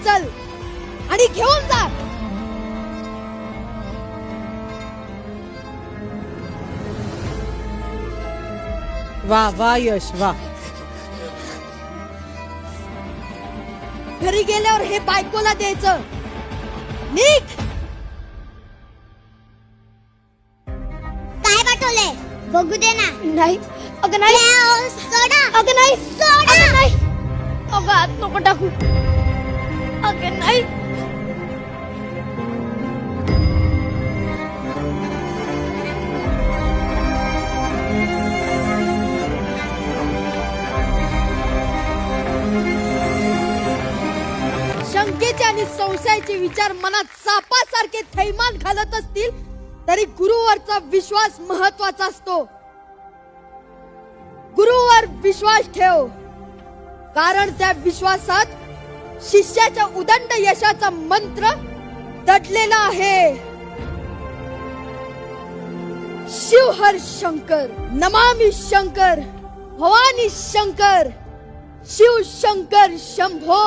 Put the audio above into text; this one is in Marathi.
उचल आणि घेऊन जा. वा वा यश वा. घरी गेल्यावर हे बायकोला द्यायचं. निघ. काय पाठवलंय बघू दे ना. नाही अगं नाही. सोडा. अगं नाही. सोडा. अगं नाही. अगं आत नको टाकू. अगं नाही. शंकेचे आणि संशयाचे विचार मनात सापासारखे थैमान घालत असतील तरी गुरुवरचा विश्वास महत्वाचा असतो. गुरुवर विश्वास ठेव, कारण त्या विश्वासात शिष्याच्या उदंड यशाचा मंत्र दडलेला आहे. शिव हर शंकर, नमामि शंकर, भवानी शंकर, शिव शंकर शंभो.